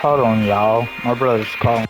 Hold on, y'all. My brother's calling.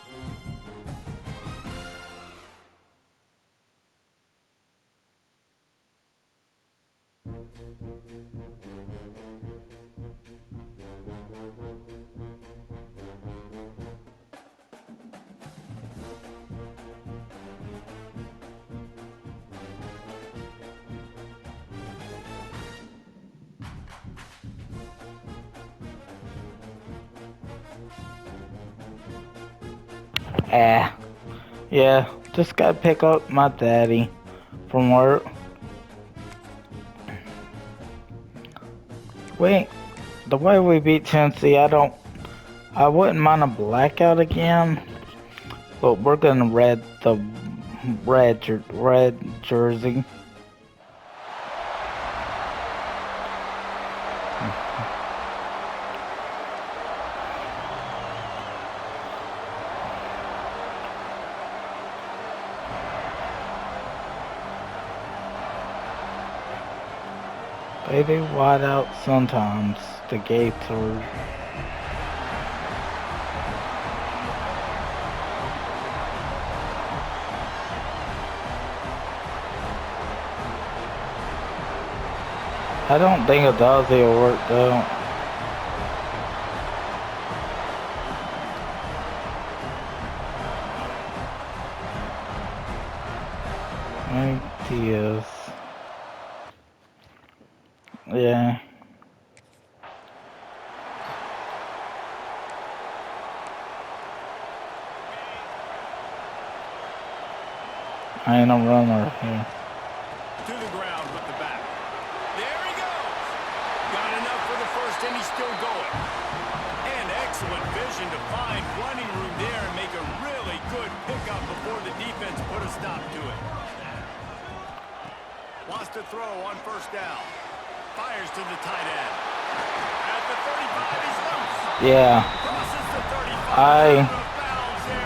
Ah, yeah. Just gotta pick up my daddy from work. Wait, the way we beat Tennessee, I wouldn't mind a blackout again, but we're gonna red the red jersey. They do wide out sometimes, the Gators. I don't think a Dozzy will work though. Ideas. Yeah. I ain't a runner here. To the ground with the back. There he goes. Got enough for the first, and he's still going. And excellent vision to find running room there and make a really good pickup before the defense put a stop to it. Wants to throw on first down. Fires to the tight end. At the 35, he's loose. Yeah. Crosses the 35.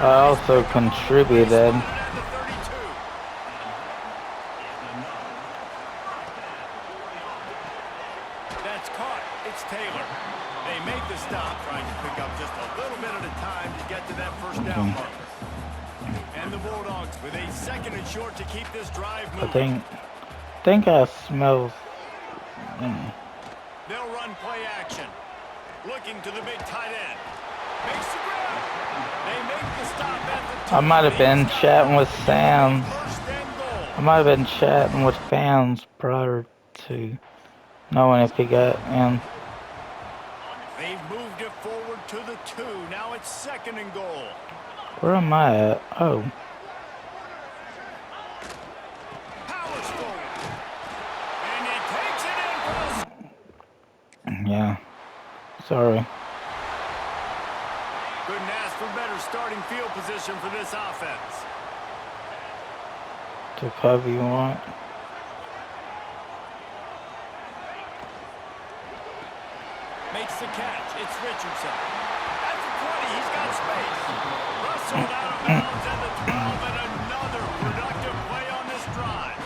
I also contributed. That's caught. It's Taylor. They make the stop, trying to pick up just a little bit at a time to get to that first down mark. And the Bulldogs with a second and short to keep this drive moving. I think I smell. They'll run play action. Looking to the big tight end. Makes the grab. They make the stop at the I might have been chatting with Sam. I might have been chatting with fans prior to knowing if he got in. They've moved it forward to the 2. Now it's second and goal. Where am I at? Oh. Powers forward. And he takes it in. Yeah. Sorry. Couldn't ask for better starting field position for this offense. To cover you want. Makes the catch. It's Richardson. At the 20, he's got space. Rustled out of bounds at the 12, and another productive play on this drive.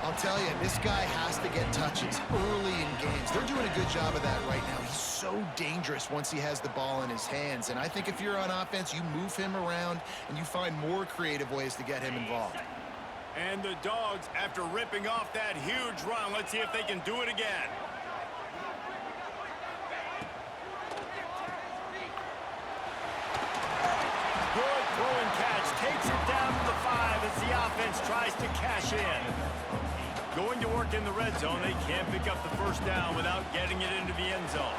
I'll tell you, this guy has to get touches early in games. They're doing a good job of that right now. He's so dangerous once he has the ball in his hands. And I think if you're on offense, you move him around and you find more creative ways to get him involved. And the Dogs, after ripping off that huge run, let's see if they can do it again. Good throw and catch. Takes it down to the 5 as the offense tries to cash in. Going to work in the red zone. They can't pick up the first down without getting it into the end zone.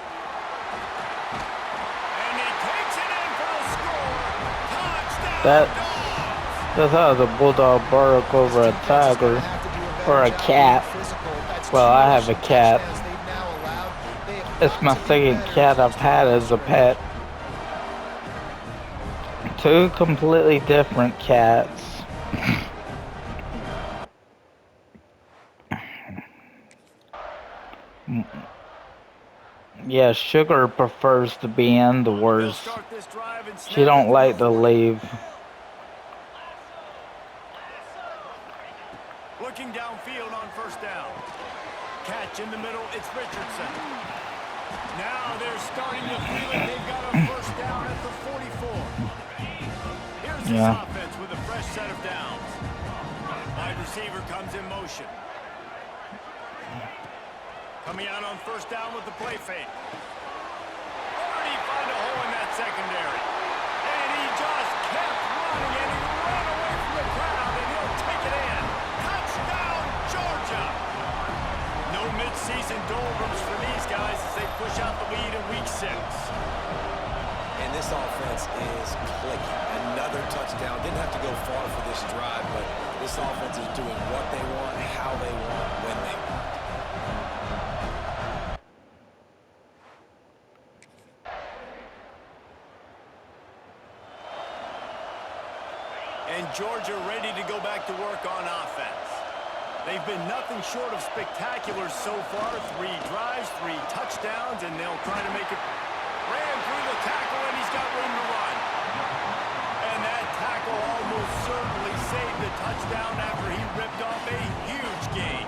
And he takes it in for the score. Touchdown. That's how the Bulldog bark over a tiger or a cat. Well, I have a cat. It's my second cat I've had as a pet. 2 completely different cats. Yeah, Sugar prefers to be indoors. She don't like to leave. Looking downfield on first down. Catch in the middle, it's Richardson. Now they're starting to feel it. They've got a first this Yeah. offense with a fresh set of downs. Wide receiver comes in motion. Coming out on first down with the play fake. Where did he find a hole in that secondary? And he just kept running, and he ran away from the crowd, and he'll take it in. Touchdown, Georgia! No mid-season doldrums for these guys as they push out the lead in Week 6. And this offense is clicking. Another touchdown. Didn't have to go far for this drive, but this offense is doing what they want, how they want, when they want. And Georgia ready to go back to work on offense. They've been nothing short of spectacular so far. 3 drives, 3 touchdowns, and they'll try to make it. Ran through the tackle, and he's got room to run. And that tackle almost certainly saved the touchdown after he ripped off a huge gain.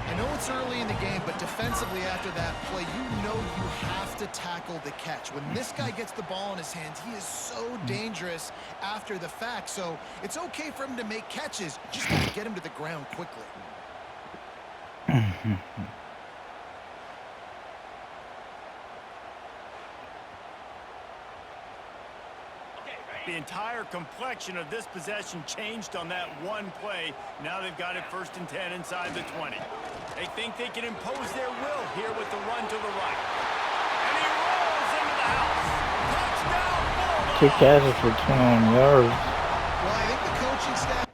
I know it's early in the game, but defensively after that play, you know you have to tackle the catch. When this guy gets the ball in his hands, he is so dangerous after the fact. So it's okay for him to make catches. You just got to get him to the ground quickly. The entire complexion of this possession changed on that one play. Now they've got it 1st and 10 inside the 20. They think they can impose their will here with the run to the right. And he rolls into the house. Touchdown, Bulldogs! 2 catches for 21 yards. Well, I think the coaching staff...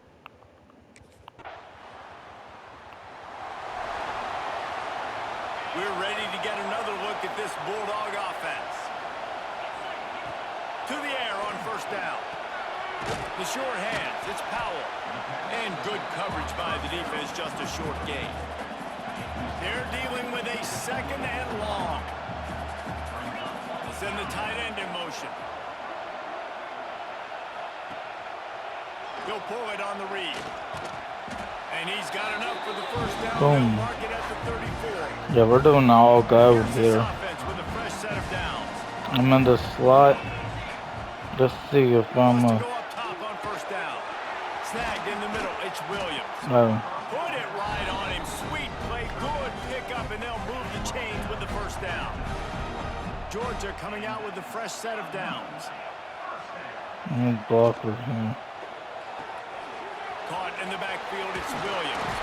We're ready to get another look at this Bulldog offense. To the air on first down. The short hands, it's Powell. And good coverage by the defense, just a short gain. They're dealing with a 2nd and long. They'll send the tight end in motion. He'll pull it on the read. And he's got enough for the first down. Boom. They'll mark it at the 34. Yeah, we're doing all go Here's this here. offense with a fresh set of downs. I'm in the slot. Let's see if I'm Wants to go up top on first down. Snagged in the middle. It's Williams. Put it right on him. Sweet play. Good pickup, and they'll move the chains with the first down. Georgia coming out with a fresh set of downs. blocker here. Caught in the backfield. It's Williams.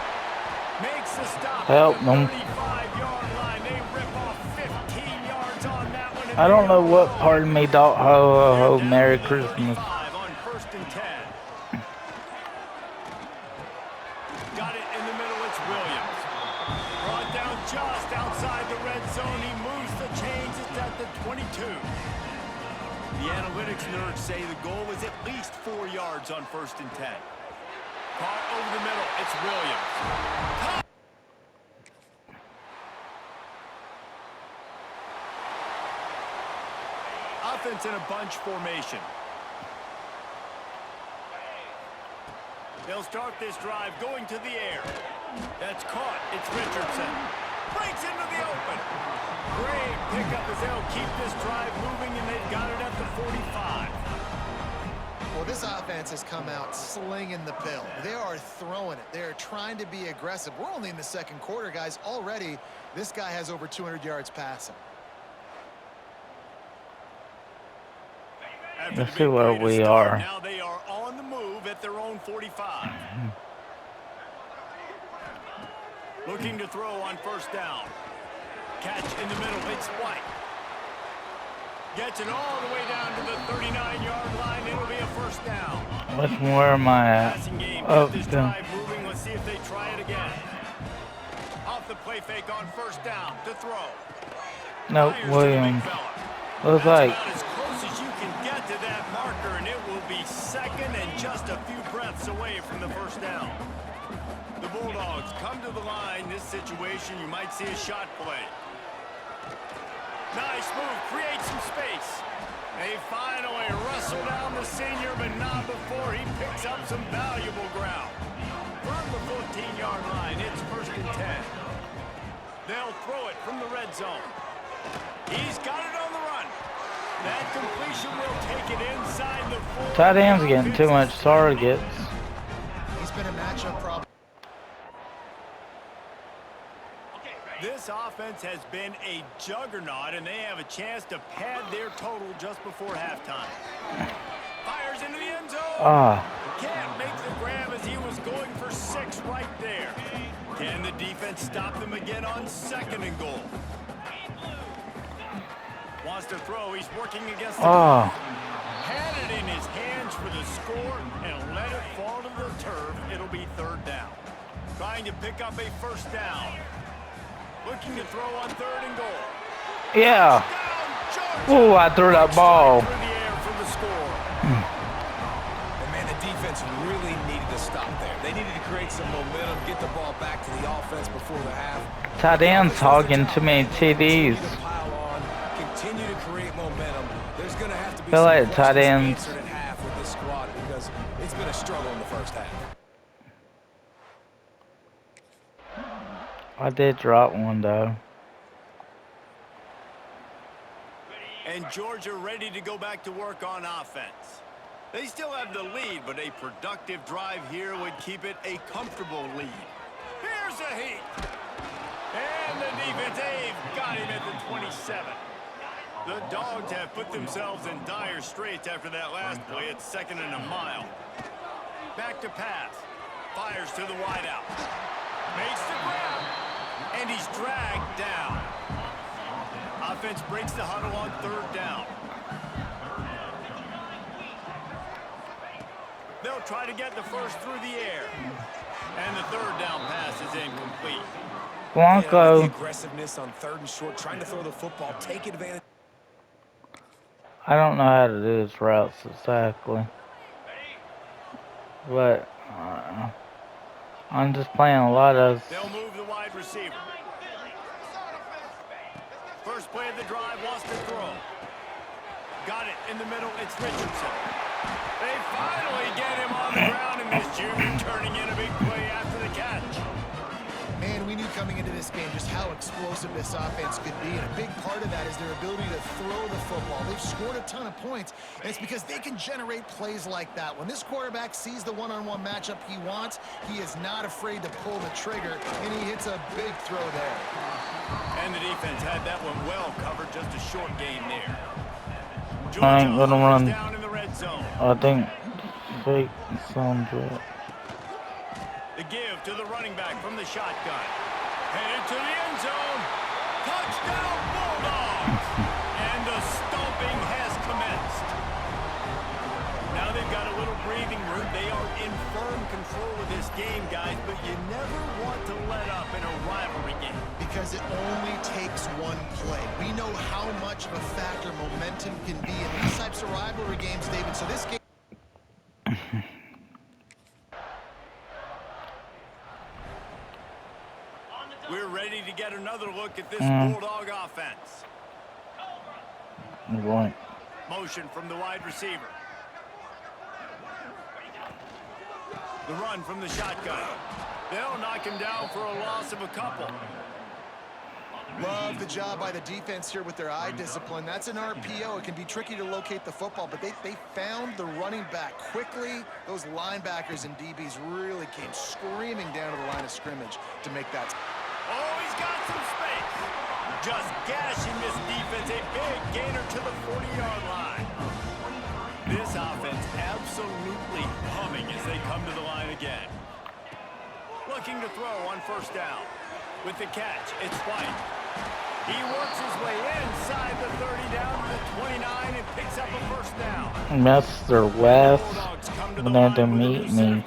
Makes the stop. Help at the them. 35-yard line. They rip off 15 yards on that one. and I don't they know what roll. part of me thought, ho, Down Merry to the Christmas. 35 on 1st and 10. Got it in the middle. It's Williams. Brought down just outside the red zone. He moves the chains. It's at the 22. The analytics nerds say the goal is at least 4 yards on 1st and 10. Caught over the middle. It's Williams. Offense in a bunch formation. They'll start this drive going to the air. That's caught. It's Richardson. Breaks into the open. Great pickup as they'll keep this drive moving, and they've got it at the 45. Well, this offense has come out slinging the pill. They are throwing it. They are trying to be aggressive. We're only in the 2nd quarter, guys. Already, this guy has over 200 yards passing. After Let's the see big where play to we start, are. Now they are on the move at their own 45. Looking to throw on 1st down. Catch in the middle. It's White. Gets it all the way down to the 39-yard line. It'll be a 1st down. Where am I at? Passing game. Oh, Get this drive moving. Let's see if they try it again. Off the play fake on 1st down to throw. no, Fires to the big Williams. fella. Looks That's like about as close as you can get to that marker, and it will be 2nd and just a few breaths away from the 1st down. The Bulldogs come to the line. This situation, you might see a shot play. Nice move, create some space. They finally wrestle down the senior, but not before he picks up some valuable ground. From the 14-yard line, it's 1st and 10. They'll throw it from the red zone. He's got it on the run. That completion will take it inside the 4. Tight end's getting too much targets. He's been a matchup problem. This offense has been a juggernaut, and they have a chance to pad their total just before halftime. Fires into the end zone. Can't make the grab as he was going for 6 right there. Can the defense stop them again on 2nd and goal? Wants to throw. He's working against the had it in his hands for the score and let it fall to the turf. It'll be 3rd down. Trying to pick up a 1st down. Looking to throw on 3rd and goal. Yeah. Ooh, I threw that ball. Through the air for the score. And man, the defense really needed to stop there. They needed to create some momentum, get the ball back to the offense before the half. Tight end's hogging too many TDs. Continue to create momentum. There's going to have to be feel like tight ends. answered at half with this squad because it's been a struggle in the first half. I did drop one though. And Georgia ready to go back to work on offense. They still have the lead, but a productive drive here would keep it a comfortable lead. Here's a heat. And the defense, they've got him at the 27. The Dogs have put themselves in dire straits after that last play at 2nd and a mile. Back to pass. Fires to the wideout. Makes the grab. And he's dragged down. Offense breaks the huddle on 3rd down. They'll try to get the 1st through the air. And the 3rd down pass is incomplete. Blanco. Aggressiveness on 3rd and short, trying to throw the football, take advantage. I don't know how to do his routes exactly. But I'm just playing a lot of. They'll move the wide receiver. First play of the drive, wants to throw. Got it in the middle, it's Richardson. They finally get him on the ground, and this junior turning in a big play after the catch. Man, we knew coming into this game just how explosive this offense could be, and a big part of that is their ability to throw the football. They've scored a ton of points, and it's because they can generate plays like that. When this quarterback sees the one-on-one matchup he wants, he is not afraid to pull the trigger, and he hits a big throw there. And the defense had that one well covered, just a short gain there. I ain't gonna run. Down in the red zone. I think fake sound good. The give to the running back from the shotgun. Headed to the end zone. Touchdown Bulldogs! And the stomping has commenced. Now they've got a little breathing room. They are in firm control of this game, guys, but you never want to let up in a rivalry game. Because it only takes one play. We know how much of a factor momentum can be in these types of rivalry games, David. So this game... We're ready to get another look at this Bulldog offense. Right. Motion from the wide receiver. The run from the shotgun. They'll knock him down for a loss of a couple. Love the job by the defense here with their eye discipline. That's an RPO. It can be tricky to locate the football, but they found the running back quickly. Those linebackers and DBs really came screaming down to the line of scrimmage to make that. Oh, he's got some space. Just gashing this defense. A big gainer to the 40-yard line. This offense absolutely humming as they come to the line again. Looking to throw on 1st down. With the catch, it's White. He works his way inside the 30 down to the 29 and picks up a 1st down. Mr. West wanted to meet me.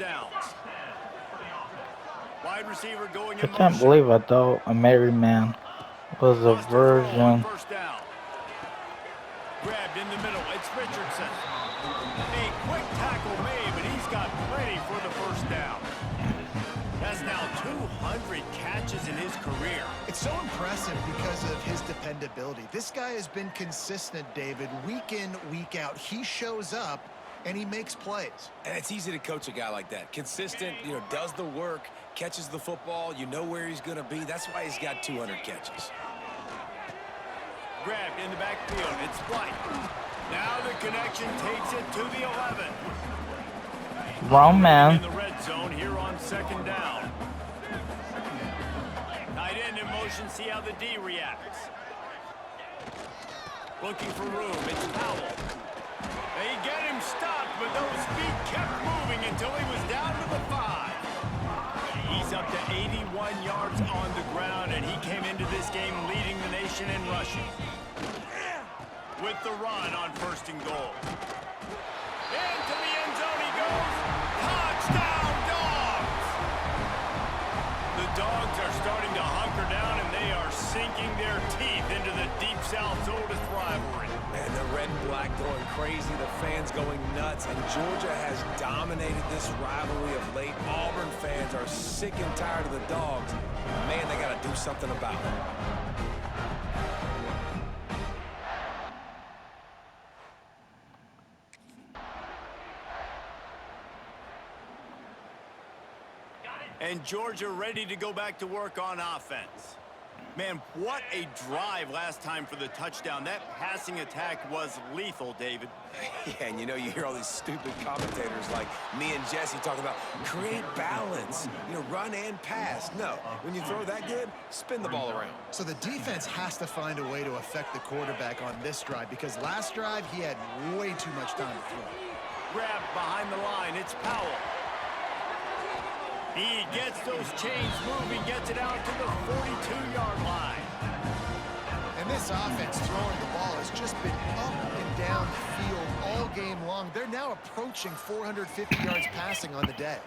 Wide receiver going I in can't motion. believe I thought a married man was a Wants to throw on virgin. 1st down. Grabbed in the middle, it's Richardson. A quick tackle made, but he's got plenty for the 1st down. That's now 200 catches in his career. It's so impressive because of his dependability. This guy has been consistent, David, week in, week out. He shows up, and he makes plays. And it's easy to coach a guy like that. Consistent, does the work, catches the football, you know where he's going to be. That's why he's got 200 catches. Grabbed in the backfield. It's White. Now the connection takes it to the 11. Wrong man. In the red zone here on 2nd down. Tight end in motion. See how the D reacts. Looking for room. It's Powell. They get him stopped, but those feet kept moving until he was down to the 5. He's up to 81 yards on the ground, and he came into this game leading the nation in rushing. With the run on 1st and goal. Into the end zone he goes. Touchdown, Dogs! The Dogs are starting to hunker down, and they are sinking their teeth into the Deep South's oldest rivalry. And the red and black going crazy, the fans going nuts, and Georgia has dominated this rivalry of late. Auburn fans are sick and tired of the Dogs. Man, they got to do something about it. And Georgia ready to go back to work on offense. Man, what a drive last time for the touchdown. That passing attack was lethal, David. Yeah, and you know, you hear all these stupid commentators like me and Jesse talking about create balance, you know, run and pass. No, when you throw that good, spin the ball around. So the defense has to find a way to affect the quarterback on this drive, because last drive he had way too much time to throw. Grabbed behind the line. It's Powell. He gets those chains moving, gets it out to the 42-yard line. And this offense throwing the ball has just been up and down the field all game long. They're now approaching 450 yards passing on the day.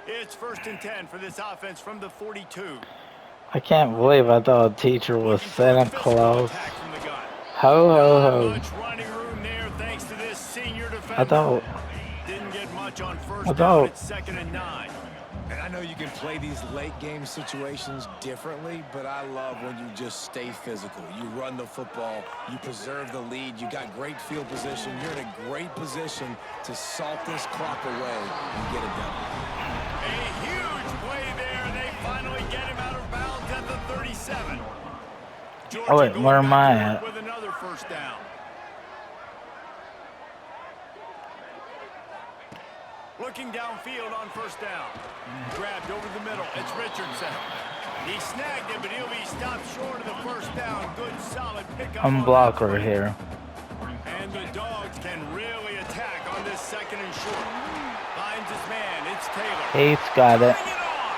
It's 1st and 10 for this offense from the 42. I can't believe I thought a teacher was Santa Claus. Ho, ho, Much running room there thanks to this senior defender. I thought. Didn't get much on 1st I down. thought. It's 2nd and 9. And I know you can play these late game situations differently, but I love when you just stay physical. You run the football, you preserve the lead, you got great field position, you're in a great position to salt this clock away and get it done. A huge play there, and they finally get him out of bounds at the 37. Oh wait, where am I at? With another 1st down. Looking downfield on 1st down. Grabbed over the middle. It's Richardson. He snagged it, but he'll be stopped short of the 1st down. Good, solid pickup. I'm blocker here. And the Dogs can really attack on this 2nd and short. Finds his man. It's Taylor. He's got it. Bring it on.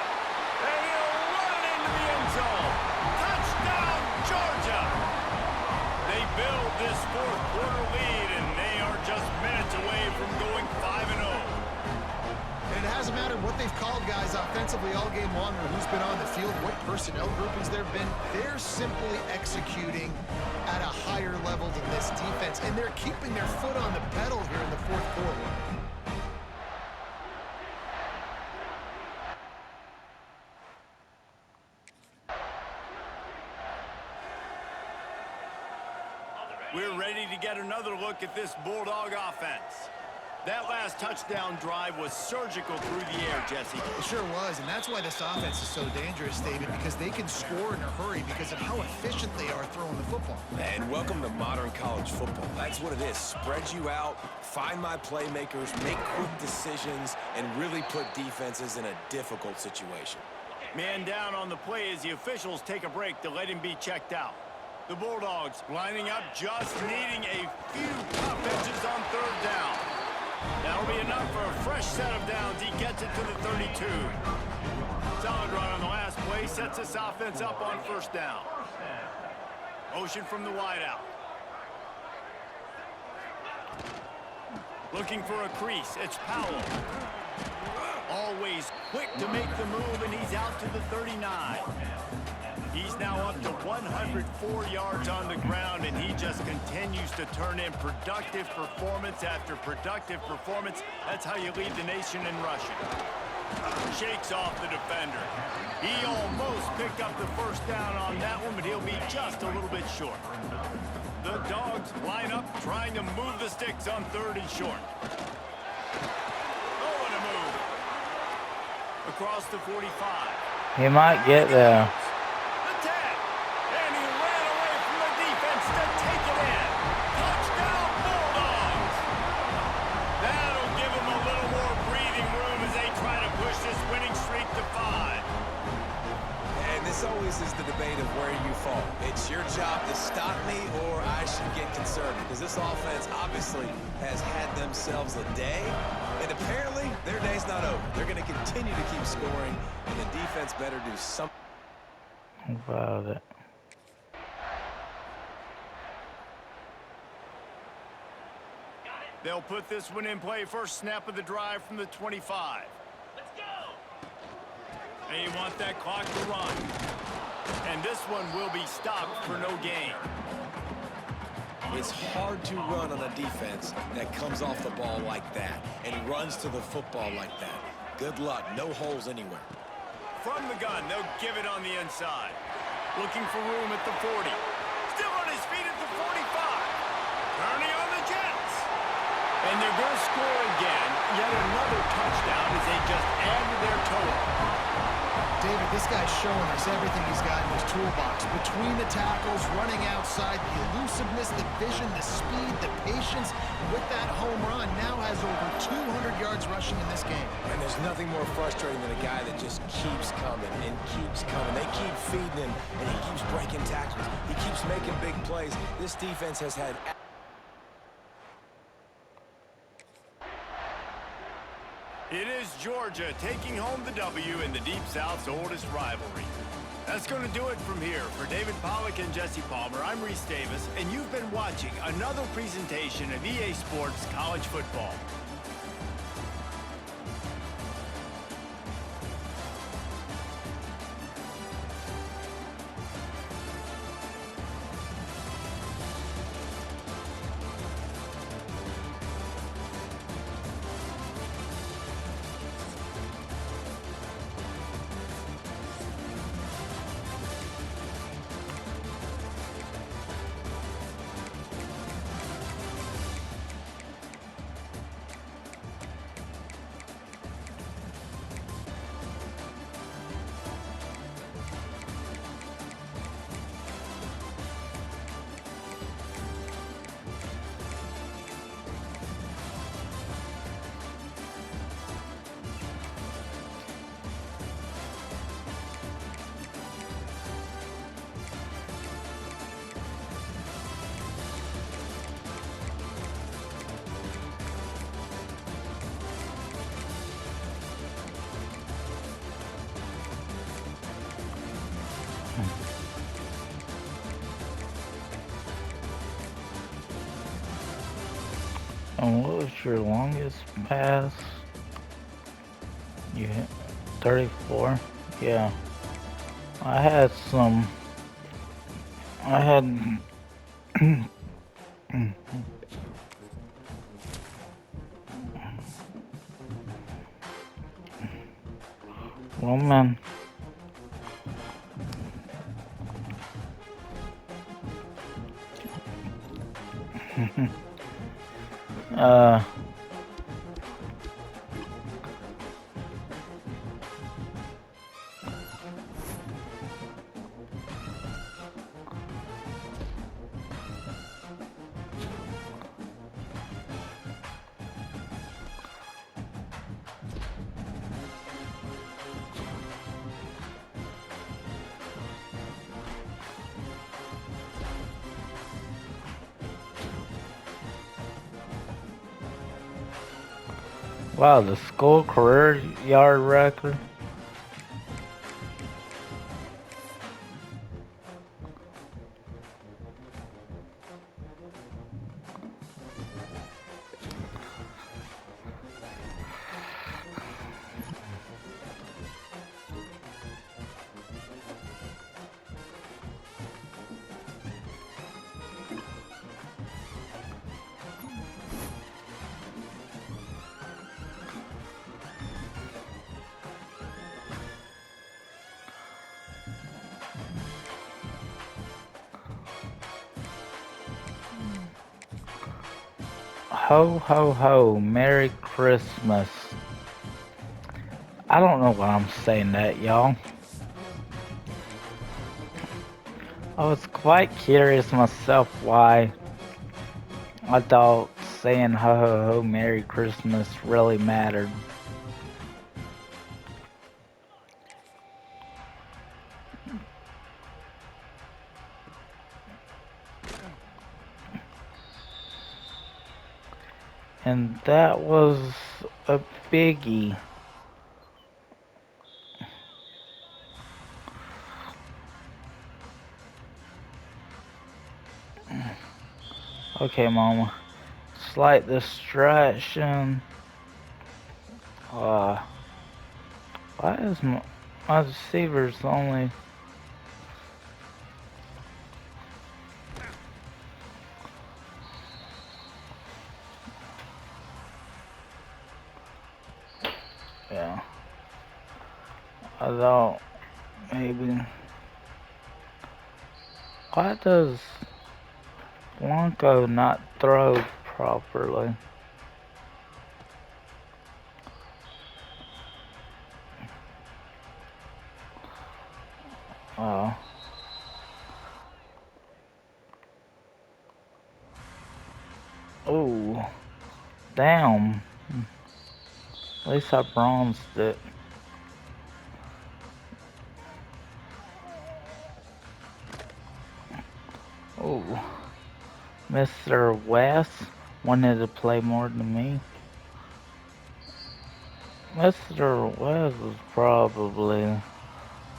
And he'll run into the end zone. Touchdown, Georgia. They build this 4th quarter lead, and they are just minutes away from going 5-0. And it hasn't mattered what they've called guys offensively all game long or who's been on the field, what personnel groupings there have been. They're simply executing at a higher level than this defense, and they're keeping their foot on the pedal here in the 4th quarter. We're ready to get another look at this Bulldog offense. That last touchdown drive was surgical through the air, Jesse. It sure was, and that's why this offense is so dangerous, David, because they can score in a hurry because of how efficient they are throwing the football. And welcome to modern college football. That's what it is. Spread you out, find my playmakers, make quick decisions, and really put defenses in a difficult situation. Man down on the play as the officials take a break to let him be checked out. The Bulldogs lining up, just needing a few tough edges on 3rd down. That'll be enough for a fresh set of downs. He gets it to the 32. Solid run on the last play, sets this offense up on 1st down. Motion from the wideout. Looking for a crease, it's Powell. Always quick to make the move, and he's out to the 39. He's now up to 104 yards on the ground, and he just continues to turn in productive performance after productive performance. That's how you lead the nation in rushing. Shakes off the defender. He almost picked up the 1st down on that one, but he'll be just a little bit short. defense line up, trying to move the sticks on 3rd and short. Oh, what a move. Across the 45. He might get there. The 10. And he ran away from the defense to take it in. Touchdown, Bulldogs. That'll give them a little more breathing room as they try to push this winning streak to 5. And this always is the debate of where you fall. It's your job to stop me or I should get concerned, because this offense obviously has had themselves a day, and apparently their day's not over. They're going to continue to keep scoring, and the defense better do something about it. They'll put this one in play. First snap of the drive from the 25. Let's go! And you want that clock to run. And this one will be stopped for no gain. It's hard to run on a defense that comes off the ball like that and runs to the football like that. Good luck. No holes anywhere. From the gun, they'll give it on the inside. Looking for room at the 40. Still on his feet at the 45. Turning on the Jets. And they're going to score again. Yet another touchdown as they just add to their total. David, this guy's showing us everything he's got in his toolbox. Between the tackles, running outside, the elusiveness, the vision, the speed, the patience. And with that home run, now has over 200 yards rushing in this game. And there's nothing more frustrating than a guy that just keeps coming and keeps coming. They keep feeding him, and he keeps breaking tackles. He keeps making big plays. This defense has had... It is Georgia taking home the W in the Deep South's oldest rivalry. That's going to do it from here. For David Pollack and Jesse Palmer, I'm Reese Davis, and you've been watching another presentation of EA Sports College Football. And what was your longest pass? You hit 34? Yeah. I had some... I had... Well, man. Wow, the school career yard record. Ho ho ho, Merry Christmas. I don't know why I'm saying that, y'all. I was quite curious myself why I thought saying ho ho ho, Merry Christmas really mattered. And that was a biggie. Okay, Mama. Slight distraction. Why is my receivers only... Yeah. I thought maybe... Why does Blanco not throw properly? Oh. Oh. Damn. At least I bronzed it. Oh. Mr. West wanted to play more than me. Mr. West was probably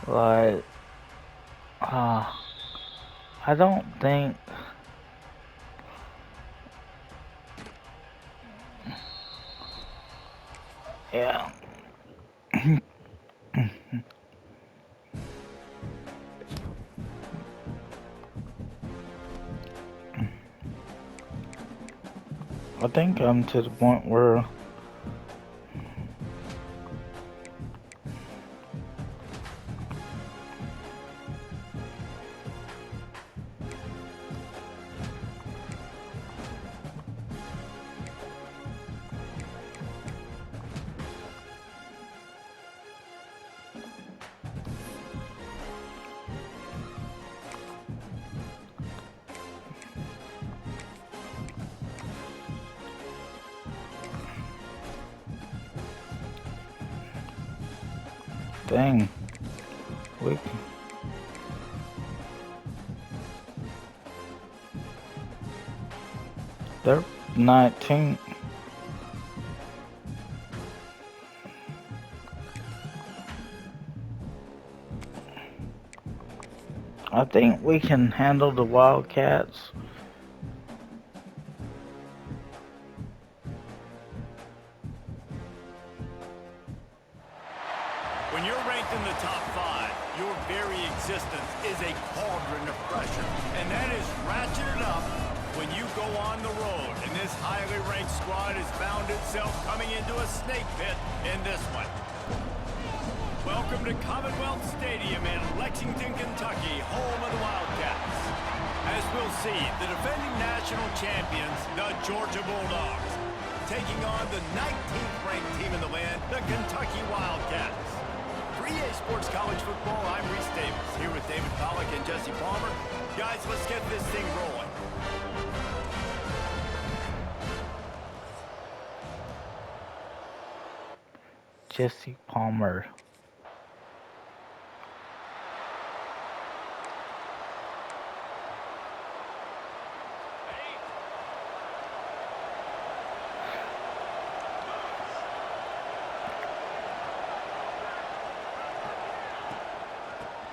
like, I don't think, yeah. I think I'm to the point where dang, we they're 19. I think we can handle the Wildcats. When you're ranked in the top 5, your very existence is a cauldron of pressure. And that is ratcheted up when you go on the road. And this highly ranked squad has found itself coming into a snake pit in this one. Welcome to Commonwealth Stadium in Lexington, Kentucky, home of the Wildcats. As we'll see, the defending national champions, the Georgia Bulldogs, taking on the 19th ranked team in the land, the Kentucky Wildcats. For EA Sports College Football, I'm Reese Davis, here with David Pollack and Jesse Palmer. Guys, let's get this thing rolling. Jesse Palmer.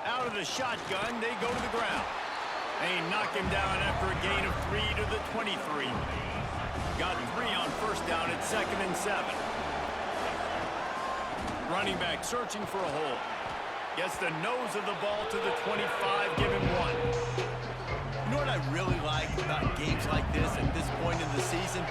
Out of the shotgun, they go to the ground. They knock him down after a gain of 3 to the 23. Got 3 on first down at 2nd and 7. Running back searching for a hole. Gets the nose of the ball to the 25, give him 1. You know what I really like about games like this at this point in the season?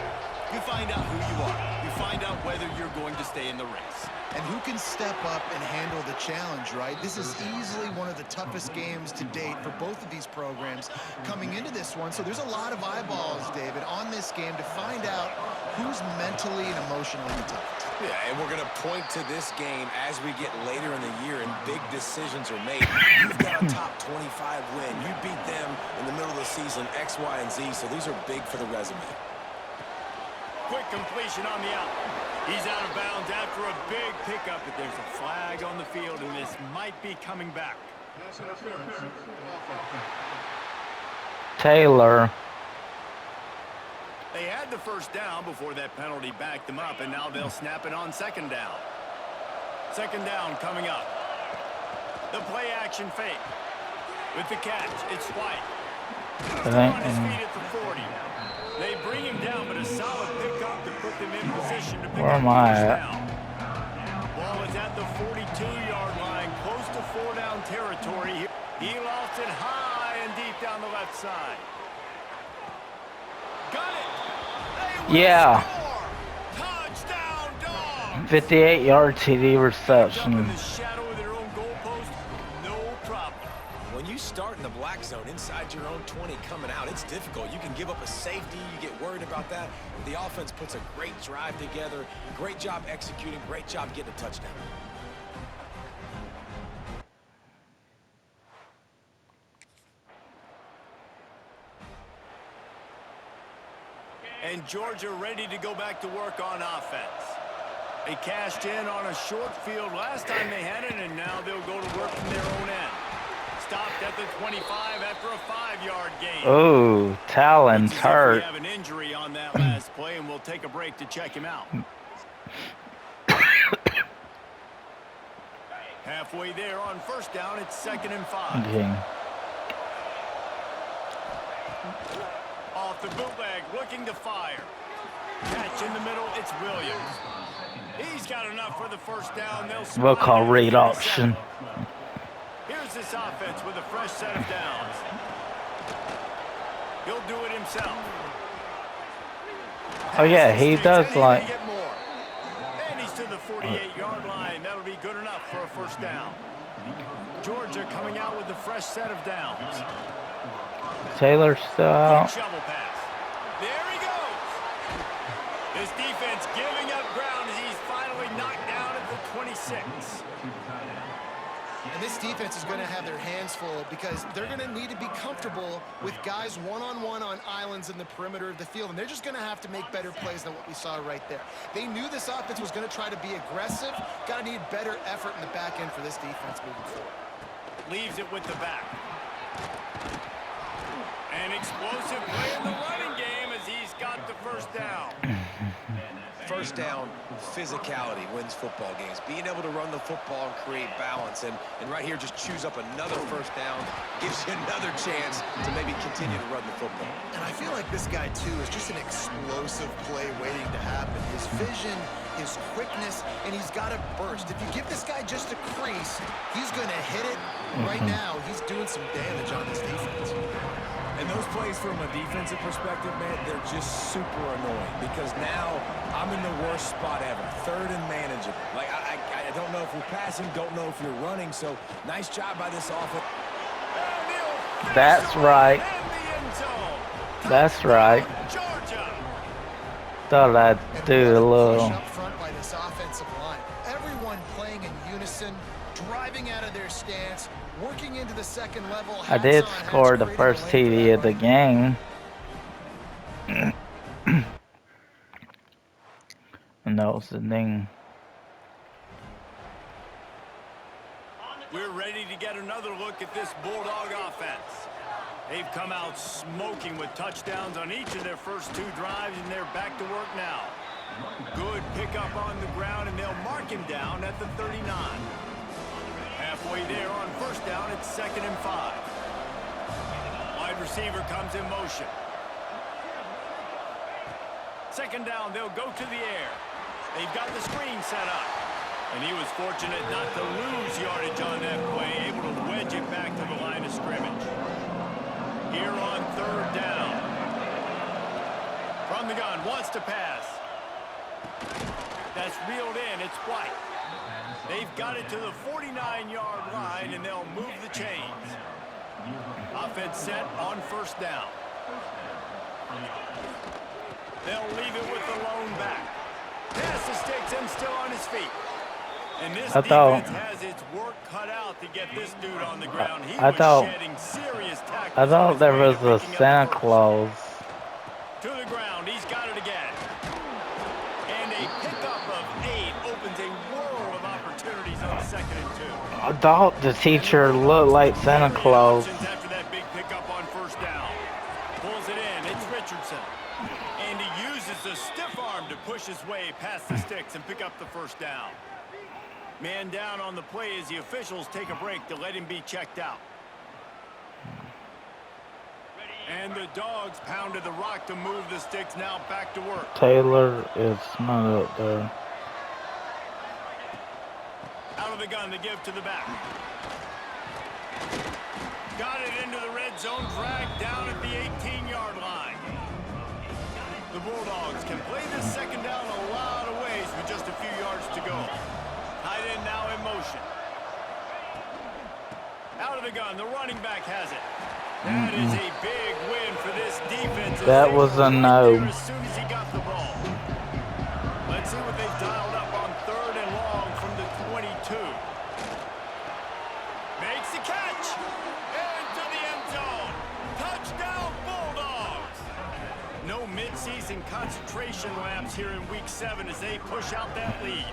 You find out who you are. You find out whether you're going to stay in the race. And who can step up and handle the challenge, right? This is easily one of the toughest games to date for both of these programs coming into this one. So there's a lot of eyeballs, David, on this this game to find out who's mentally and emotionally tough. Yeah, and we're going to point to this game as we get later in the year and big decisions are made. You've got a top 25 win. You beat them in the middle of the season, X, Y, and Z, so these are big for the resume. Quick completion on the out. He's out of bounds after a big pickup, but there's a flag on the field, and this might be coming back. Taylor. They had the first down before that penalty backed them up, and now they'll snap it on second down. Second down coming up. The play action fake. With the catch, it's White. Still on his feet at the 40. They bring him down, but a solid pickup to put them in position to pick up the first down. Ball is at the 42-yard line, close to 4-down territory. He lost it high and deep down the left side. Got it! Yeah. Touchdown, dog! 58-yard TD Up reception. in the shadow of their own goalpost, no problem. When you start in the black zone inside your own 20 coming out, it's difficult. You can give up a safety. You get worried about that. The offense puts a great drive together. Great job executing. Great job getting a touchdown. And Georgia ready to go back to work on offense. They cashed in on a short field last time they had it, and now they'll go to work from their own end. Stopped at the 25 after a 5-yard gain. Ooh, Talon's We hurt. have an injury on that last play, and we'll take a break to check him out. Halfway there on first down, it's 2nd and 5. Okay. Off the bootleg, looking to fire. Catch in the middle, it's Williams. He's got enough for the first down. We'll call read option. Here's this offense with a fresh set of downs. He'll do it himself. Oh yeah, he does like. And he's to the 48-yard line. That'll be good enough for a first down. Georgia coming out with a fresh set of downs. Taylor still out. Shovel pass. There he goes. This defense giving up ground as he's finally knocked down at the 26. And this defense is going to have their hands full because they're going to need to be comfortable with guys one-on-one on islands in the perimeter of the field. And they're just going to have to make better plays than what we saw right there. They knew this offense was going to try to be aggressive. Got to need better effort in the back end for this defense moving forward. Leaves it with the back. An explosive play in the running game as he's got the first down. First down, physicality wins football games. Being able to run the football and create balance. And right here, just choose up another first down. Gives you another chance to maybe continue to run the football. And I feel like this guy, too, is just an explosive play waiting to happen. His vision, his quickness, and he's got a burst. If you give this guy just a crease, he's going to hit it. Right now, he's doing some damage on this defense. And those plays from a defensive perspective, man, they're just super annoying because now I'm in the worst spot ever. 3rd and manageable. Like, I don't know if you're passing, don't know if you're running. So, nice job by this offense. That's right. That's right. Thought I'd do a little. Up front by this offensive line. Everyone playing in unison, driving out of their stance, working into the second level. I did score the first TD of the game. And that was the thing. We're ready to get another look at this Bulldog offense. They've come out smoking with touchdowns on each of their first 2 drives, and they're back to work now. Good pickup on the ground, and they'll mark him down at the 39. Halfway there on first down, it's 2nd and 5. Wide receiver comes in motion. Second down, they'll go to the air. They've got the screen set up. And he was fortunate not to lose yardage on that play, able to wedge it back to the line of scrimmage. Here on 3rd down. From the gun, wants to pass. That's reeled in, it's White. They've got it to the 49-yard line, and they'll move the chains. Offense set on first down. They'll leave it with the lone back. Pass the sticks and still on his feet. And this defense has its work cut out to get this dude on the ground. He was shedding serious tackles. I thought there was a Santa Claus. To the ground, he's got it again. And a pickup of 8 opens a world of opportunities on 2nd and 2. I thought the teacher looked like Santa Claus. After that big pickup on 1st down. Pulls it in, it's Richardson. And he uses the stiff arm to push his way past the sticks and pick up the 1st down. Man down on the play as the officials take a break to let him be checked out. And the Dogs pounded the rock to move the sticks, now back to work. Taylor is not up there. Out of the gun, the give to the back. Got it into the red zone, dragged down at the 18-yard line. The Bulldogs can play this 2nd down a lot of ways with just a few yards to go. Tight end now in motion. Out of the gun, the running back has it. That is a big win for this defense. That was a no. As soon as he got the ball. Let's see what they've dialed up on 3rd and long from the 22. Makes the catch. Into the end zone. Touchdown, Bulldogs. No mid-season concentration laps here in Week 7 as they push out that lead.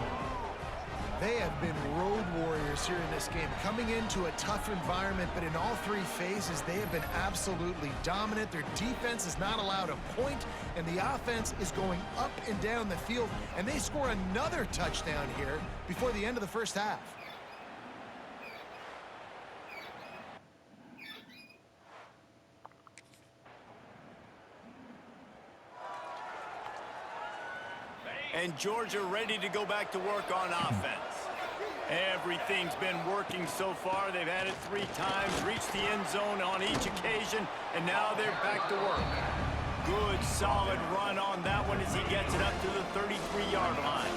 They have been road warriors here in this game, coming into a tough environment, but in all 3 phases, they have been absolutely dominant. Their defense is not allowed a point, and the offense is going up and down the field, and they score another touchdown here before the end of the 1st half. And Georgia ready to go back to work on offense. Everything's been working so far. They've had it 3 times, reached the end zone on each occasion, and now they're back to work. Good, solid run on that one as he gets it up to the 33-yard line.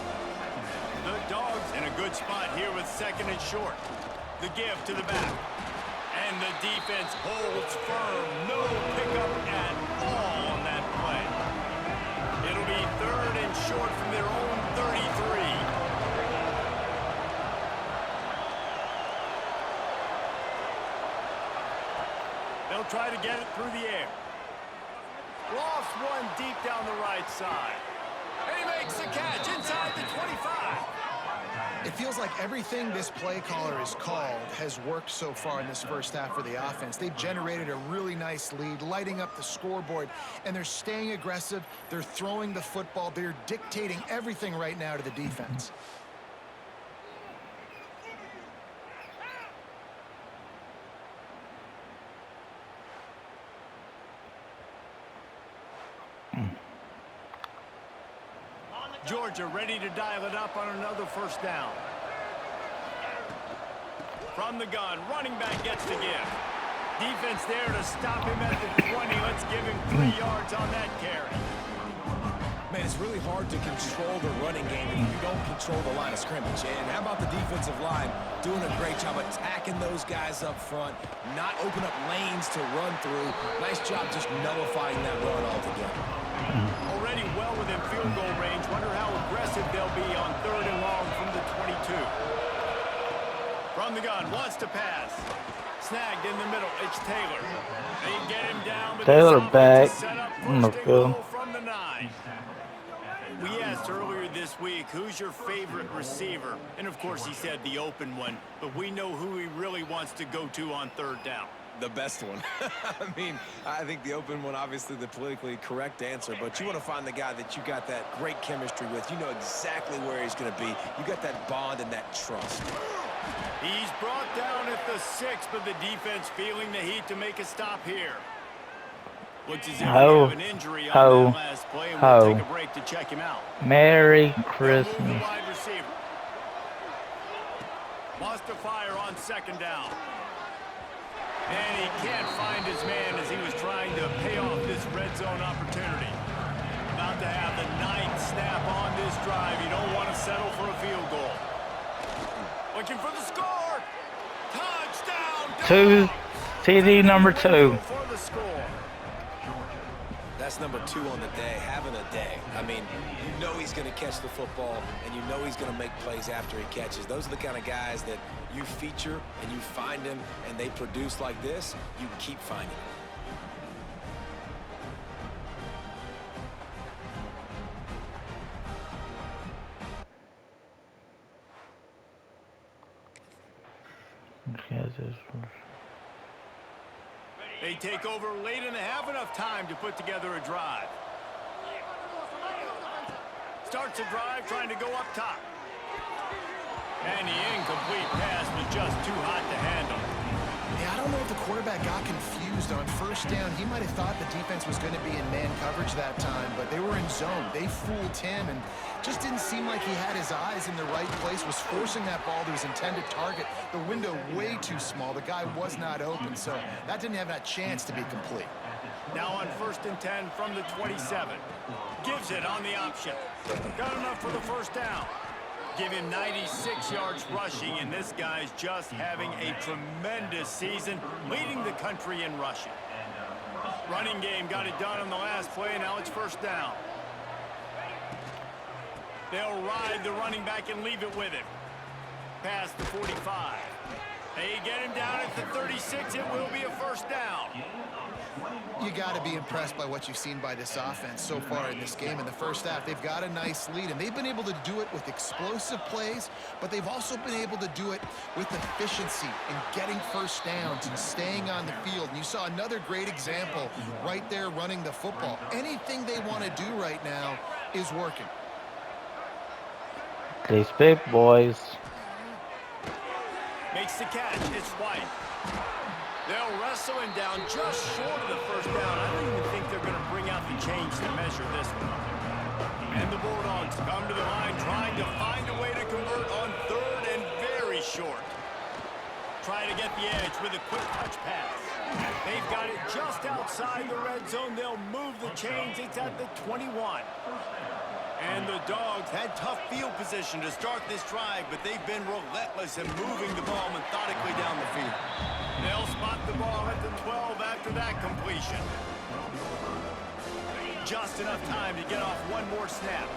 The Dogs in a good spot here with 2nd and short. The give to the back. And the defense holds firm. No pickup at all on that play. It'll be 3rd and short from their own 33. They'll try to get it through the air. Lost one deep down the right side. And he makes the catch inside the 25. It feels like everything this play caller has called has worked so far in this 1st half for the offense. They've generated a really nice lead, lighting up the scoreboard, and they're staying aggressive. They're throwing the football. They're dictating everything right now to the defense. Georgia ready to dial it up on another 1st down. From the gun, running back gets the give. Defense there to stop him at the 20. Let's give him 3 yards on that carry. Man, it's really hard to control the running game if you don't control the line of scrimmage. And how about the defensive line doing a great job attacking those guys up front, not open up lanes to run through. Nice job just nullifying that run altogether. Already well within field goal range. Wonder how aggressive they'll be on 3rd and long from the 22. From the gun, wants to pass. Snagged in the middle, it's Taylor. They get him down, but Taylor back on the field. From the 9. We asked earlier this week, who's your favorite receiver? And of course he said the open one, but we know who he really wants to go to on 3rd down. The best one. I mean, I think the open one, obviously the politically correct answer, but you want to find the guy that you got that great chemistry with. You know exactly where he's going to be. You got that bond and that trust. He's brought down at the 6, but the defense feeling the heat to make a stop here. Looks as if we have an injury on that last play, and we'll take a break to check him out. Merry Christmas. Wide receiver. Wants to fire on 2nd down. And he can't find his man as he was trying to pay off this red zone opportunity. About to have the 9th snap on this drive. You don't want to settle for a field goal. Looking for the score. Touchdown. CD number 2. That that's number 2 on the day, having a day. I mean, you know he's going to catch the football, and you know he's going to make plays after he catches. Those are the kind of guys that you feature and you find them, and they produce like this, you keep finding them. They take over late and they have enough time to put together a drive. Starts a drive trying to go up top. And the incomplete pass was just too hot to handle. Yeah, I don't know if the quarterback got confused on first down. He might have thought the defense was going to be in man coverage that time, but they were in zone. They fooled him and just didn't seem like he had his eyes in the right place, was forcing that ball to his intended target. The window way too small. The guy was not open, so that didn't have that chance to be complete. Now on 1st and 10 from the 27. Gives it on the option. Got enough for the first down. Give him 96 yards rushing, and this guy's just having a tremendous season, leading the country in rushing. Running game got it done on the last play, and now it's first down. They'll ride the running back and leave it with him. Past the 45. They get him down at the 36. It will be a first down. You got to be impressed by what you've seen by this offense so far in this game. In the first half, they've got a nice lead, and they've been able to do it with explosive plays, but they've also been able to do it with efficiency and getting first downs and staying on the field. And you saw another great example right there running the football. Anything they want to do right now is working. These big boys. Makes the catch. It's White. They'll wrestle him down just short of the first down. I don't even think they're going to bring out the chains to measure this one. And the Bulldogs come to the line trying to find a way to convert on 3rd and very short. Try to get the edge with a quick touch pass. They've got it just outside the red zone. They'll move the chains. It's at the 21. And the Dogs had tough field position to start this drive, but they've been relentless in moving the ball methodically down the field. They'll spot the ball at the 12 after that completion. Just enough time to get off one more snap.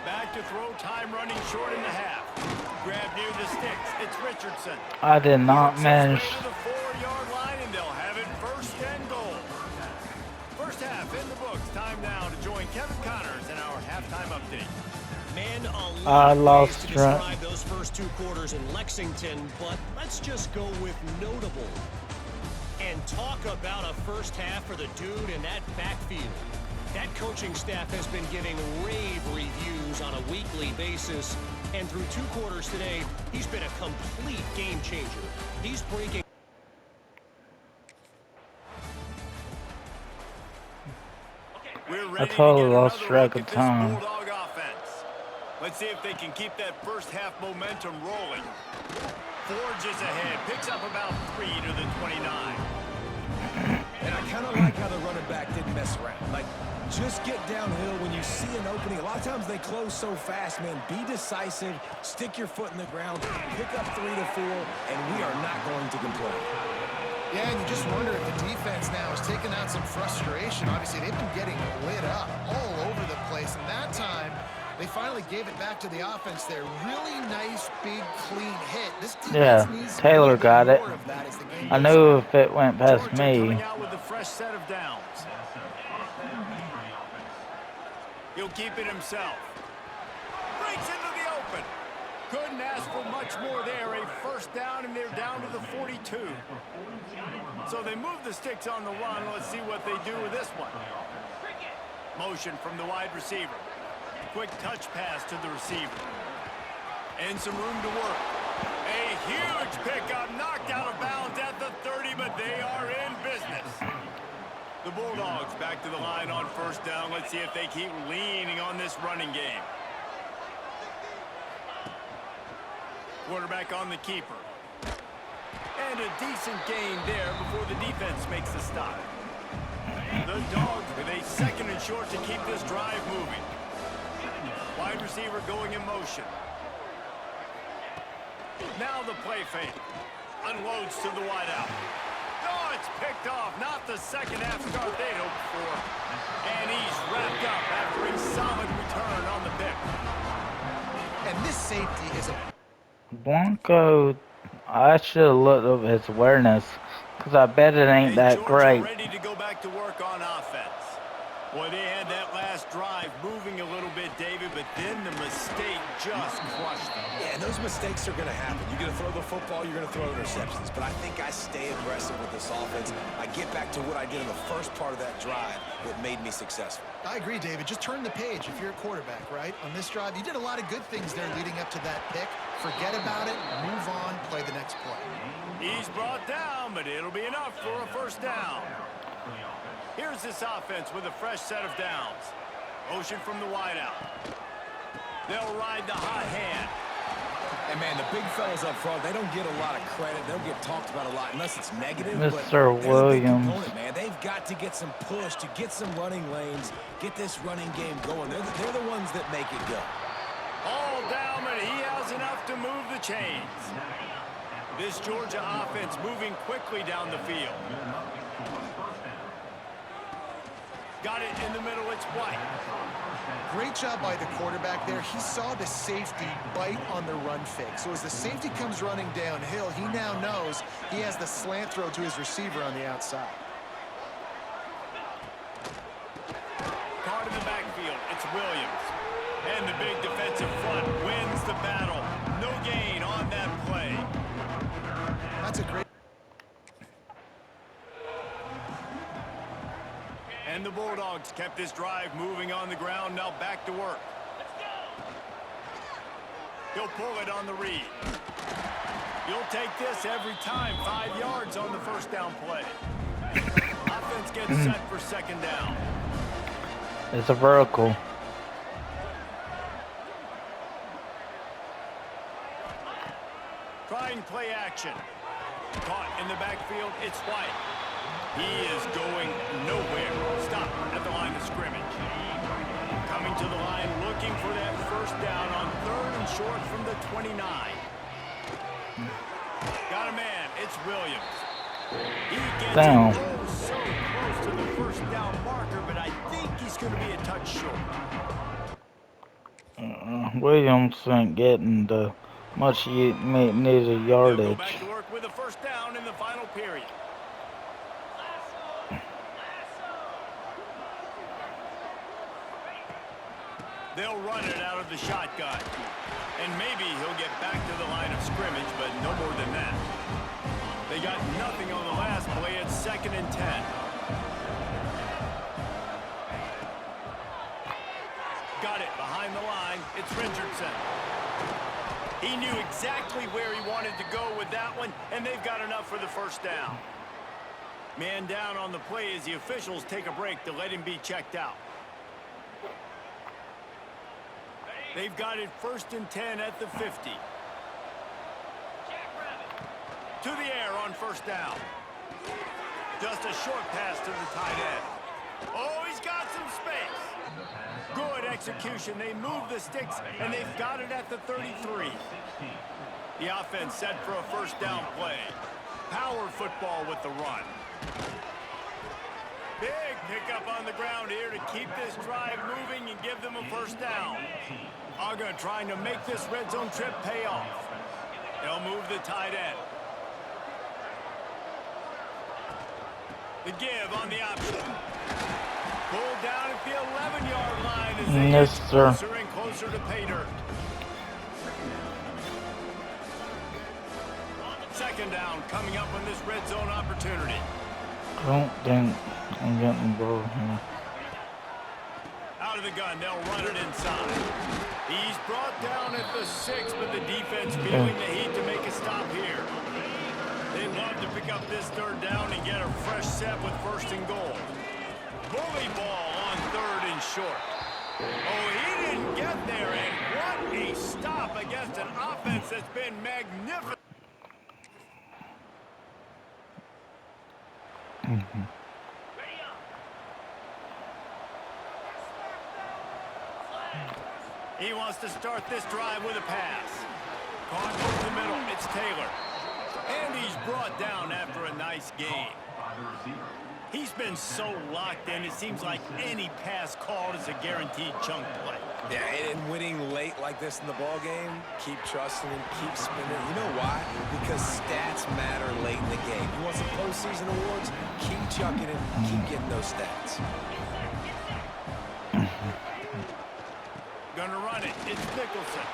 Back to throw, time running short in the half. Grab near the sticks. It's Richardson. I did not manage. To the 4-yard line, and they'll have it 1st and goal. First half in the books. Time now to join Kevin Connors in our halftime update. Man, a I lot of ways lost to track. describe those first 2 quarters in Lexington, but let's just go with notable. And talk about a first half for the dude in that backfield. That coaching staff has been giving rave reviews on a weekly basis, and through 2 quarters today, he's been a complete game changer. He's breaking. I totally lost track of time. Bulldog offense. Let's see if they can keep that first half momentum rolling. Forges ahead, picks up about 3 to the 29. And I kind of like how the running back didn't mess around. Like, just get downhill when you see an opening. A lot of times they close so fast, man. Be decisive, stick your foot in the ground, pick up 3 to 4, and we are not going to complain. Yeah, and you just wonder if the defense now is taking out some frustration. Obviously, they've been getting lit up all over the place, and that time, they finally gave it back to the offense there. Really nice, big, clean hit. This defense needs Taylor got it. more of that as the game I goes knew on. if it went past Georgia me. coming out with a fresh set of downs. He'll keep it himself. Breaks into the open. Couldn't ask for much more there. A first down, and they're down to the 42. So they move the sticks on the run. Let's see what they do with this one. Motion from the wide receiver. Quick touch pass to the receiver. And some room to work. A huge pickup, knocked out of bounds at the 30, but they are in business. The Bulldogs back to the line on first down. Let's see if they keep leaning on this running game. Quarterback on the keeper. And a decent gain there before the defense makes the stop. The Dogs with a 2nd and short to keep this drive moving. Wide receiver going in motion. Now the play fake. Unloads to the wideout. Oh, it's picked off. Not the second half start they'd hoped for. And he's wrapped up after a solid return on the pick. And this safety is a... Blanco, I should have looked up his awareness, because I bet it ain't And that Georgia great. ready to go back to work on offense. Boy, they had that last drive moving a little bit, David, but then the mistake just crushed them. Yeah, and those mistakes are going to happen. You're going to throw the football, you're going to throw interceptions. But I think I stay aggressive with this offense. I get back to what I did in the first part of that drive that made me successful. I agree, David. Just turn the page if you're a quarterback, right? On this drive, you did a lot of good things there leading up to that pick. Forget about it, move on, play the next play. He's brought down, but it'll be enough for a first down. Here's this offense with a fresh set of downs. Motion from the wideout. They'll ride the hot hand. And, man, the big fellas up front, they don't get a lot of credit. They don't get talked about a lot unless it's negative. Mr. But Williams. component, man. They've got to get some push to get some running lanes, get this running game going. They're the ones that make it go. All down, but he has enough to move the chains. This Georgia offense moving quickly down the field. Got it in the middle, it's White. Great job by the quarterback there. He saw the safety bite on the run fake. So as the safety comes running downhill, he now knows he has the slant throw to his receiver on the outside. Card in the backfield, it's Williams. And the big defensive front wins the battle. No gain on that play. That's a great... And the Bulldogs kept this drive moving on the ground, now back to work. He'll pull it on the read. You'll take this every time. 5 yards on the first down play. Offense gets set for second down. It's a vertical. Trying play action. Caught in the backfield, it's White. He is going nowhere. Stop at the line of scrimmage. Coming to the line, looking for that first down on 3rd and short from the 29. Got a man, it's Williams. He gets Down. it so close to the first down marker, but I think he's going to be a touch short. Williams ain't getting the much needed They'll go yardage. back to work with a first down in the final period. They'll run it out of the shotgun. And maybe he'll get back to the line of scrimmage, but no more than that. They got nothing on the last play. It's 2nd and 10. Got it behind the line. It's Richardson. He knew exactly where he wanted to go with that one, and they've got enough for the first down. Man down on the play as the officials take a break to let him be checked out. They've got it 1st and 10 at the 50. To the air on first down. Just a short pass to the tight end. Oh, he's got some space. Good execution. They move the sticks, and they've got it at the 33. The offense set for a first down play. Power football with the run. Big pickup on the ground here to keep this drive moving and give them a first down. Auburn trying to make this red zone trip pay off. They'll move the tight end. The give on the option. Pulled down at the 11-yard line as they Yes, get sir. closer and closer to pay dirt. Second down coming up on this red zone opportunity. I don't think I'm getting the ball here. Out of the gun, they'll run it inside. He's brought down at the 6, but the defense feeling the heat to make a stop here. They love to pick up this 3rd down and get a fresh set with 1st and goal. Bully ball on 3rd and short. Oh, he didn't get there, and what a stop against an offense that's been magnificent. He wants to start this drive with a pass. Caught over the middle. It's Taylor. And he's brought down after a nice gain. He's been so locked in, it seems like any pass called is a guaranteed chunk play. Yeah, and winning late like this in the ball game, keep trusting him, keep spinning. You know why? Because stats matter late in the game. You want some postseason awards? Keep chucking it, keep getting those stats. Gonna run it. It's Nicholson.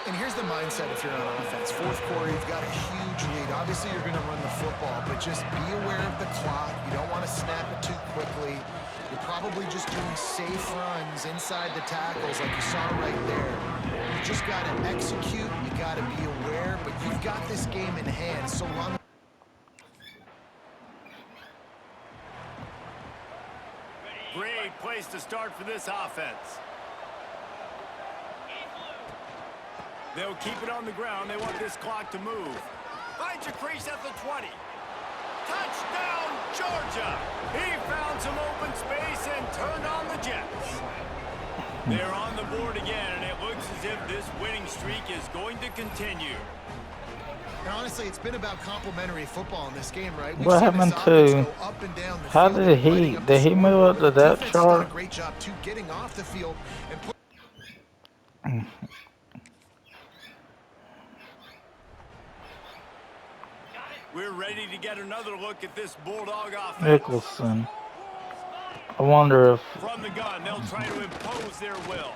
And here's the mindset if you're on offense. Fourth quarter, you've got a huge lead. Obviously, you're going to run the football, but just be aware of the clock. You don't want to snap it too quickly. You're probably just doing safe runs inside the tackles like you saw right there. You just got to execute. You got to be aware, but you've got this game in hand, so run. Great place to start for this offense. They'll keep it on the ground. They want this clock to move. Finds a crease at the 20. Touchdown, Georgia! He found some open space and turned on the Jets. They're on the board again, and it looks as if this winning streak is going to continue. And honestly, it's been about complimentary football in this game, right? What happened to? How did he move up the depth chart? Great job too, getting off the field and put. We're ready to get another look at this Bulldog offense. Nicholson. I wonder if... From the gun, they'll try to impose their will.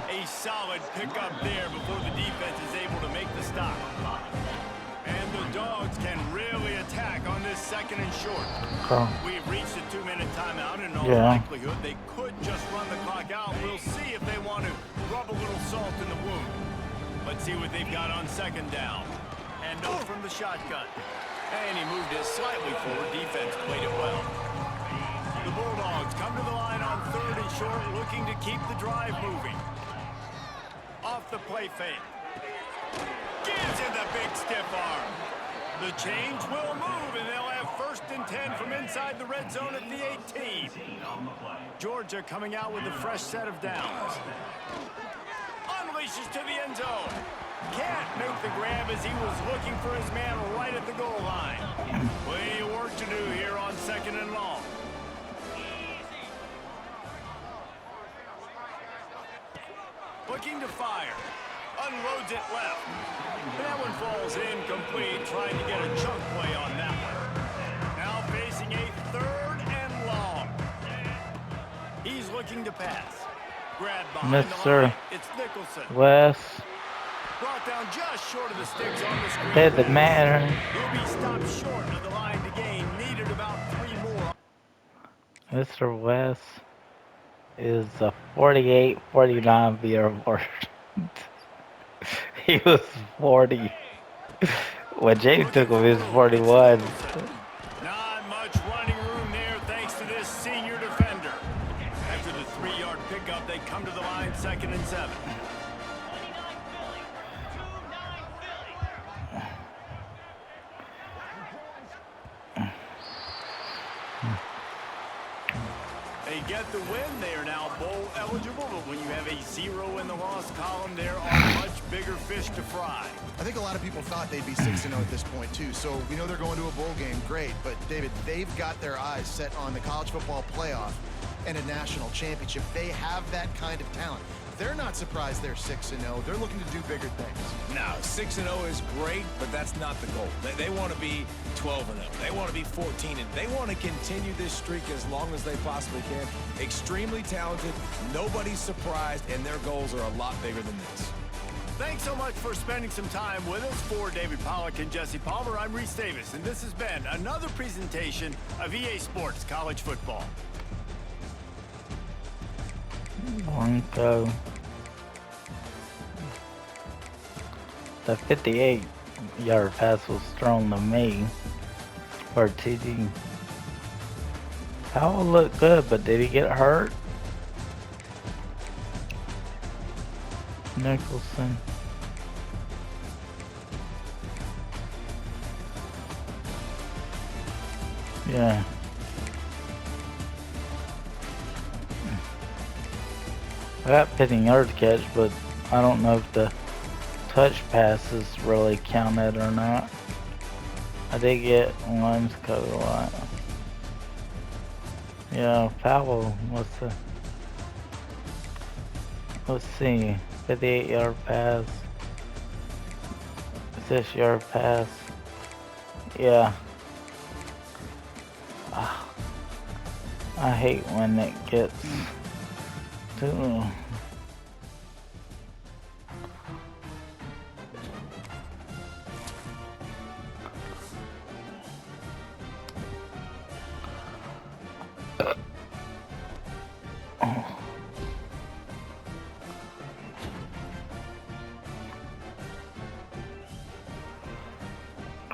A solid pickup there before the defense is able to make the stop. And the Dogs can really attack on this second and short. We've reached a 2-minute timeout, and in all likelihood, they could just run the clock out. We'll see if they want to rub a little salt in the wound. Let's see what they've got on second down. And off from the shotgun. And he moved it slightly forward. Defense played it well. The Bulldogs come to the line on third and short, looking to keep the drive moving. Off the play fake. Gives him the big stiff arm. The change will move, and they'll have first and 10 from inside the red zone at the 18. Georgia coming out with a fresh set of downs. Unleashes to the end zone. Can't make the grab as he was looking for his man right at the goal line. Plenty of work to do here on second and long. Looking to fire. Unloads it left. That one falls incomplete, trying to get a chunk play on that one. Now facing a third and long. He's looking to pass. Grab behind the line. It's Nicholson. Wes. Brought down just short of the sticks on the screen. Doesn't matter. He'll be stopped short of the line to gain. Needed about 3 more. Mr. West is a 48-49 via award. He was 40. When James took him, he was 41. Not much running room there thanks to this senior defender. After the 3-yard pickup, they come to the line second and 7. They get the win. They are now bowl eligible, but when you have a 0 in the loss column, there are much bigger fish to fry. I think a lot of people thought they'd be 6-0 at this point, too. So we know they're going to a bowl game. Great. But, David, they've got their eyes set on the college football playoff and a national championship. They have that kind of talent. They're not surprised they're 6-0. They're looking to do bigger things. Now, 6-0 is great, but that's not the goal. They want to be 12-0. They want to be 14-0. They want to continue this streak as long as they possibly can. Extremely talented. Nobody's surprised, and their goals are a lot bigger than this. Thanks so much for spending some time with us. For David Pollack and Jesse Palmer, I'm Reese Davis, and this has been another presentation of EA Sports College Football. Bronco. The 58-yard pass was thrown to me for RTG. Powell looked good, but did he get hurt? Nicholson. Yeah. I got 15 yards catch, but I don't know if the touch passes really counted or not. I did get one's cover a lot. Yeah, Powell, let's see, 58-yard pass, 6-yard pass, yeah. I hate when it gets too...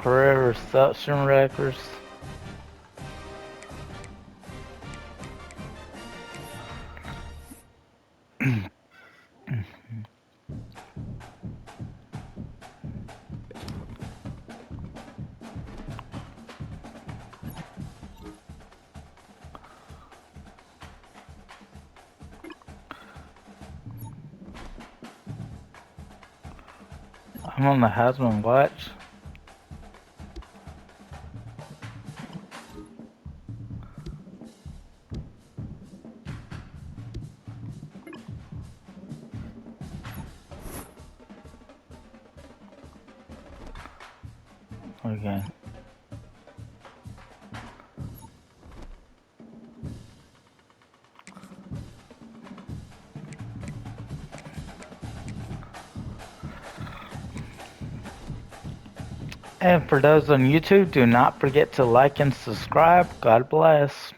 Career reception records. I'm on the Heisman watch. Okay. And for those on YouTube, do not forget to like and subscribe. God bless.